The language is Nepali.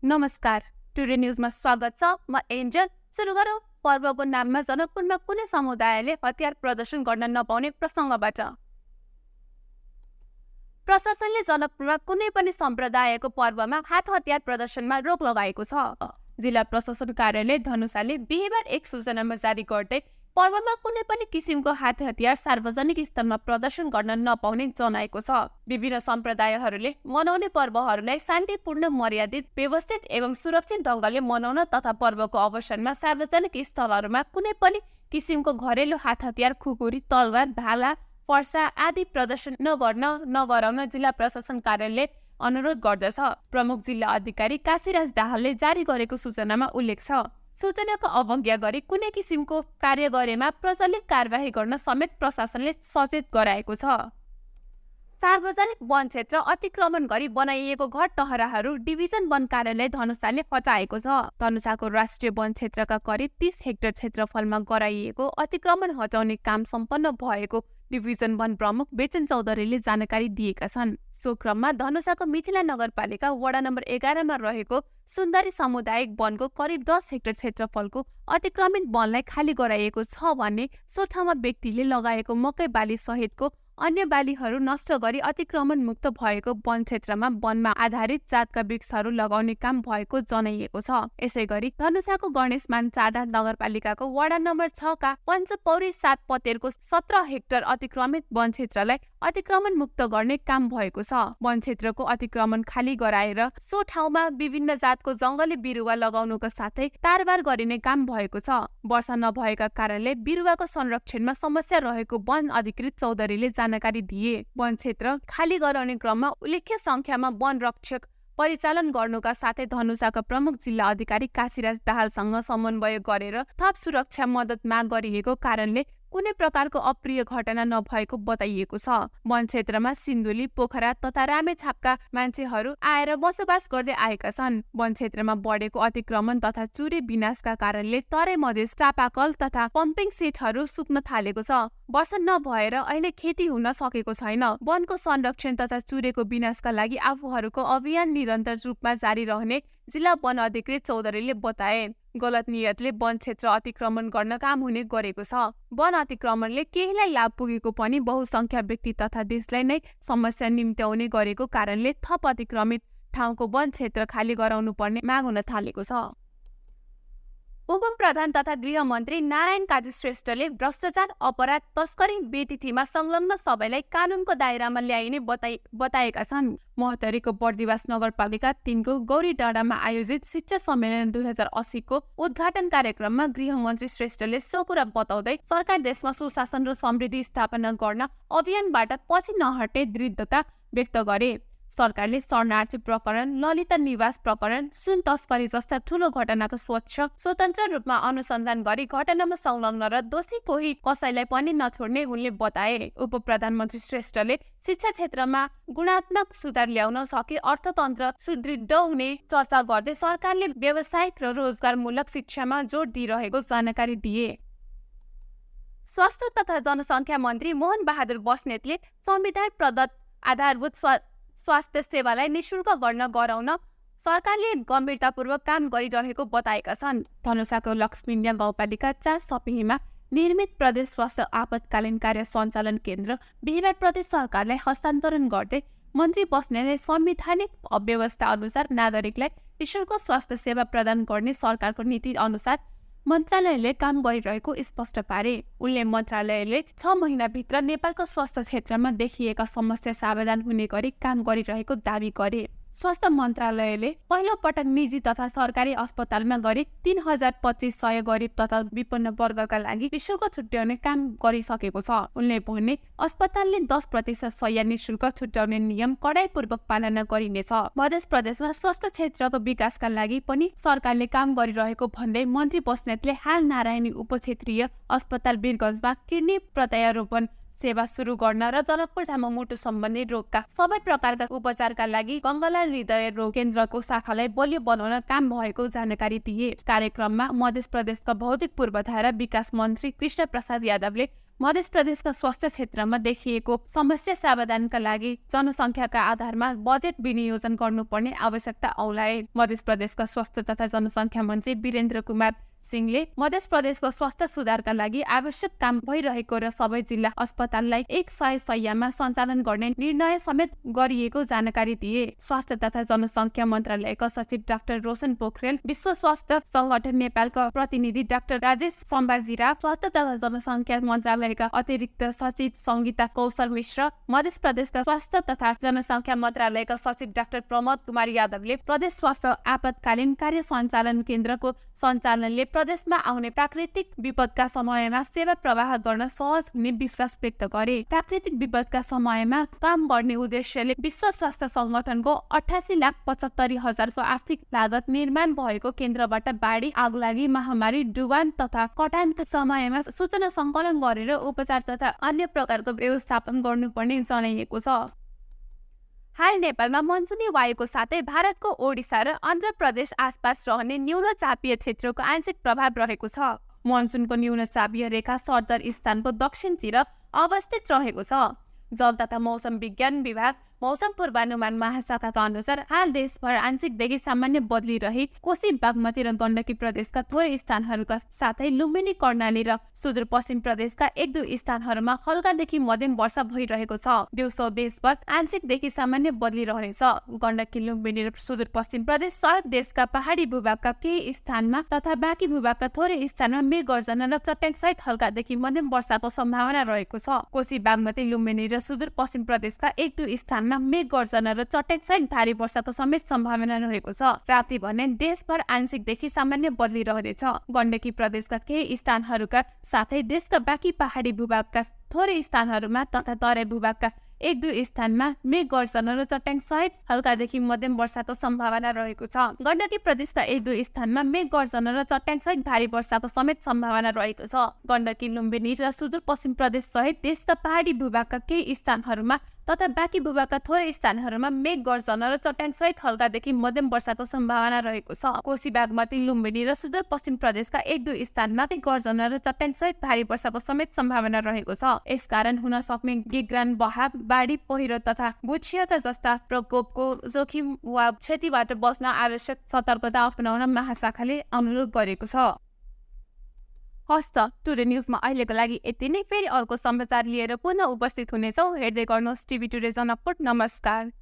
नमस्कार, टुडे न्यूजमा स्वागत छ। म एन्जल। सुरु गरौँ पर्वको नाममा जनकपुरमा कुनै समुदायले हतियार प्रदर्शन गर्न नपाउने प्रसङ्गबाट। प्रशासनले जनकपुरमा कुनै पनि सम्प्रदायको पर्वमा हात हतियार प्रदर्शनमा रोक लगाएको छ। जिल्ला प्रशासन कार्यालय धनुषाले बिहीबार एक सूचनामा जारी गर्दै पर्वमा कुनै पनि किसिमको हात हतियार सार्वजनिक स्थलमा प्रदर्शन गर्न नपाउने जनाएको छ। विभिन्न सम्प्रदायहरूले मनाउने पर्वहरूलाई शान्तिपूर्ण, मर्यादित, व्यवस्थित एवं सुरक्षित ढङ्गले मनाउन तथा पर्वको अवसरमा सार्वजनिक स्थलहरूमा कुनै पनि किसिमको घरेलु हात हतियार, खुकुरी, तलवार, भाला, फर्सा आदि प्रदर्शन नगराउन जिल्ला प्रशासन कार्यालयले अनुरोध गर्दछ। प्रमुख जिल्ला अधिकारी काशीराज दाहालले जारी गरेको सूचनामा उल्लेख छ। सूचनाको अवज्ञा गरी कुनै किसिमको कार्य गरेमा प्रचलित कारबाही गर्न समेत प्रशासनले सचेत गराएको छ। सार्वजनिक वन क्षेत्र अतिक्रमण गरी बनाइएको घर टहराहरू डिभिजन वन कार्यालय धनुषाले हटाएको छ। धनुषाको राष्ट्रिय वन क्षेत्रका करिब 30 हेक्टर क्षेत्रफलमा गराइएको अतिक्रमण हटाउने काम सम्पन्न भएको डिभिजन वन प्रमुख बेचन चौधरीले जानकारी दिएका छन्। सो क्रममा धनुषाको मिथिला नगरपालिका वडा नम्बर 11 मा रहेको सुन्दरी सामुदायिक वनको करिब 10 हेक्टर क्षेत्रफलको अतिक्रमित वनलाई खाली गराइएको छ भने सो ठाउँमा व्यक्तिले लगाएको मकै बाली सहितको अन्य बालीहरू नष्ट गरी अतिक्रमण मुक्त भएको वन क्षेत्रमा वनमा आधारित जातका वृक्षहरू लगाउने काम भएको जनाइएको छ। यसैगरी धनुषाको गणेशमान चाडा नगरपालिकाको वडा नम्बर 6 का पञ्चपौरी 7 पतेरको 17 हेक्टर अतिक्रमित वन क्षेत्रलाई अतिक्रमण मुक्त गर्ने काम भएको छ। वन क्षेत्रको अतिक्रमण खाली गराएर सो ठाउँमा विभिन्न जातको जंगली बिरुवा लगाउनुका साथै तारबार गरिने काम भएको छ। वर्षा नभएका कारणले बिरुवाको संरक्षणमा समस्या रहेको वन अधिकृत चौधरीले जानकारी दिए। वन क्षेत्र खाली गराउने क्रममा उल्लेख्य संख्यामा वन रक्षक परिचालन गर्नुका साथै धनुषाका प्रमुख जिल्ला अधिकारी काशीराज दाहालसँग समन्वय गरेर थप सुरक्षा मद्दत माग गरिएको कारणले कुनै प्रकारको अप्रिय घटना नभएको बताइएको छ। वन क्षेत्रमा सिन्धुली, पोखरा तथा रामेछापका मान्छेहरू आएर बसोबास गर्दै आएका छन्। वन क्षेत्रमा बढेको अतिक्रमण तथा चुरे विनाशका कारणले तराई मधेस चापाकल तथा पम्पिङ सेटहरू सुक्न थालेको छ। वर्षा नभएर अहिले खेती हुन सकेको छैन। वनको संरक्षण तथा चुरेको विनाशका लागि आफूहरूको अभियान निरन्तर रूपमा जारी रहने जिल्ला वन अधिकृत चौधरीले बताए। गलत नियतले वन क्षेत्र अतिक्रमण गर्न काम हुने गरेको छ। वन अतिक्रमणले केहीलाई लाभ पुगेको पनि बहुसंख्या व्यक्ति तथा देशलाई नै समस्या निम्त्याउने गरेको कारणले थप अतिक्रमित ठाउँको वन क्षेत्र खाली गराउनु पर्ने माग हुन थालेको छ। उपप्रधान तथा गृहमन्त्री नारायण काजी श्रेष्ठले भ्रष्टाचार, अपराध, तस्करी, बेतिथिमा संलग्न सबैलाई कानूनको दायरामा ल्याइने बताएका छन्। महोत्तरीको बर्दिवास नगरपालिका 3 को गौरी डाँडामा आयोजित शिक्षा सम्मेलन 2080 को उद्घाटन कार्यक्रममा गृहमन्त्री श्रेष्ठले सो कुरा बताउँदै सरकार देशमा सुशासन र समृद्धि स्थापना गर्न अभियानबाट पछि नहट्ने दृढता व्यक्त गरे। सरकारले शरणार्थी प्रकरण, ललिता निवास प्रकरण, सुन तस्करी जस्ता ठूलो घटनाको स्वतन्त्र रूपमा अनुसन्धान गरी घटनामा संलग्न र दोषी कोही कसैलाई पनि नछोड्ने उनले बताए। उप प्रधानमन्त्री श्रेष्ठले शिक्षा क्षेत्रमा गुणात्मक सुधार ल्याउन सके अर्थतन्त्र सुदृढ हुने चर्चा गर्दै सरकारले व्यावसायिक र रोजगारमूलक शिक्षामा जोड दिइरहेको जानकारी दिए। स्वास्थ्य तथा जनसङ्ख्या मन्त्री मोहन बहादुर बस्नेतले संविधान प्रदत्त आधारभूत स्वास्थ्य सेवालाई निशुल्क गराउन सरकारले गम्भीरतापूर्वक काम गरिरहेको बताएका छन्। धनुषाको लक्ष्मीन्या गाउँपालिका 4 सपिहीमा निर्मित प्रदेश स्वास्थ्य आपतकालीन कार्य सञ्चालन केन्द्र बिहीबार प्रदेश सरकारलाई हस्तान्तरण गर्दै मन्त्री बस्नेतले संवैधानिक व्यवस्था अनुसार नागरिकलाई निशुल्क स्वास्थ्य सेवा प्रदान गर्ने सरकारको नीति अनुसार मन्त्रालयले काम गरिरहेको स्पष्ट पारे। उनले मन्त्रालयले 6 महिनाभित्र नेपालको स्वास्थ्य क्षेत्रमा देखिएका समस्या समाधान हुने गरी काम गरिरहेको दावी गरे। स्वास्थ्य मन्त्रालयले पहिलो पटक निजी तथा सरकारी अस्पतालमा गरी 3250 गरिब तथा विपन्न वर्गका लागि निशुल्क छुट्याउने काम गरिसकेको छ। उनले भने अस्पतालले 10% शय्या निशुल्क छुट्याउने नियम कडाइपूर्वक पालना गरिनेछ। मध्य प्रदेशमा स्वास्थ्य क्षेत्रको विकासका लागि पनि सरकारले काम गरिरहेको भन्दै मन्त्री बस्नेतले हाल नारायणी उपक्षेत्रीय अस्पताल वीरगञ्जमा किडनी प्रत्यारोपण सेवा सुरु गर्न र जनकपुर धाममा मुटु सम्बन्धी रोगका सबै प्रकारका उपचारका लागि गङ्गालाल हृदय रोग केन्द्रको शाखालाई बलियो बनाउन काम भएको जानकारी दिए। कार्यक्रममा मध्य प्रदेशका भौतिक पूर्वाधार विकास मन्त्री कृष्ण प्रसाद यादवले मध्य प्रदेशका स्वास्थ्य क्षेत्रमा देखिएको समस्या समाधानका लागि जनसङ्ख्याका आधारमा बजेट विनियोजन गर्नुपर्ने आवश्यकता औलाए। मध्य प्रदेशका स्वास्थ्य तथा जनसङ्ख्या मन्त्री वीरेन्द्र कुमार सिंहले मध्य प्रदेशको स्वास्थ्य सुधारका लागि आवश्यक काम भइरहेको र सबै जिल्ला अस्पताललाई 100 शय्यामा सञ्चालन गर्ने निर्णय समेत गरिएको जानकारी दिए। स्वास्थ्य तथा जनसङ्ख्या मन्त्रालयका सचिव डाक्टर रोशन पोखरेल, विश्व स्वास्थ्य संगठन नेपालका प्रतिनिधि डाक्टर राजेश सम्बाजिरा, स्वास्थ्य तथा जनसङ्ख्या मन्त्रालयका अतिरिक्त सचिव सङ्गीता कौशल मिश्र, मध्य प्रदेशका स्वास्थ्य तथा जनसङ्ख्या मन्त्रालयका सचिव डाक्टर प्रमोद कुमार यादवले प्रदेश स्वास्थ्य आपतकालीन कार्य सञ्चालन केन्द्रको सञ्चालनले प्रदेशमा आउने प्राकृतिक विपदका समयमा सेवा प्रवाह गर्न सहज हुने विश्वास व्यक्त गरे। प्राकृतिक विपदका समयमा काम गर्ने उद्देश्यले विश्व स्वास्थ्य संगठनको 88,75,000 को आर्थिक लागत निर्माण भएको केन्द्रबाट बाढी, आगलागी, महामारी, डुबान तथा कटानका समयमा सूचना सङ्कलन गरेर उपचार तथा अन्य प्रकारको व्यवस्थापन गर्नुपर्ने जनाइएको छ। हाल नेपालमा मनसुनी वायुको साथै भारतको ओडिसा र आन्ध्र प्रदेश आसपास रहने न्यून चापीय क्षेत्रको आंशिक प्रभाव रहेको छ। मनसुनको न्यून चापीय रेखा सरदर स्थानको दक्षिणतिर अवस्थित रहेको छ। जल तथा मौसम विज्ञान विभाग मौसम पूर्वानुमान महाशाखाका अनुसार हाल देशभर आंशिकदेखि सामान्य बदली रही कोशी, बागमती र गण्डकी प्रदेशका थोरै स्थानहरूका साथै लुम्बिनी, कर्णाली र सुदूरपश्चिम प्रदेशका 1-2 स्थानहरूमा हल्कादेखि मध्यम वर्षा भइरहेको छ। दिउँसो देशभर आंशिकदेखि सामान्य बदली रहनेछ। गण्डकी, लुम्बिनी र सुदूरपश्चिम प्रदेश सहित देशका पहाडी भूभागका केही स्थानमा तथा बाँकी भूभागका थोरै स्थानमा मेघ गर्जना र चट्याङ सहित हल्कादेखि मध्यम वर्षाको सम्भावना रहेको छ। कोशी, बागमती, लुम्बिनी र सुदूरपश्चिम प्रदेशका 1-2 स्थानमा मेघ गर्जना र चट्याङ सहित भारी वर्षाको समेत सम्भावना रहेको छ। राति भने देशभर आंशिकदेखि सामान्य बदली रहनेछ। गण्डकी प्रदेशका केही स्थानहरूका साथै देशका बाँकी पहाडी भूभागका थोरै स्थानहरूमा तथा तराई भूभागका 1-2 स्थानमा मेघ गर्जना र चट्याङ सहित हल्कादेखि मध्यम वर्षाको सम्भावना रहेको छ। गण्डकी प्रदेशका 1-2 स्थानमा मेघ गर्जना र चट्याङ सहित भारी वर्षाको समेत सम्भावना रहेको छ। गण्डकी, लुम्बिनी र सुदूरपश्चिम प्रदेश सहित देशका पहाडी भूभागका केही स्थानहरूमा तथा बाँकी भूभागका थोरै स्थानहरूमा मेघ गर्जना र चट्याङ सहित हल्कादेखि मध्यम वर्षाको सम्भावना रहेको छ। कोशी, बागमती, लुम्बिनी र सुदूरपश्चिम प्रदेशका 1-2 स्थानमा गर्जना र चट्याङ सहित भारी वर्षाको समेत सम्भावना रहेको छ। यसकारण हुन सक्ने गिगरान, बहाव, बाढी, पहिरो तथा भूक्षयता जस्ता प्रकोपको जोखिम वा क्षतिबाट बच्न आवश्यक सतर्कता अपनाउन महाशाखाले अनुरोध गरेको छ। हस्त टुडे न्यूजमा अहिलेको लागि यति नै। फेरि अर्को समाचार लिएर पुनः उपस्थित हुनेछौँ। हेर्दै गर्नुहोस् टिभी टुडे जनकपुर। नमस्कार।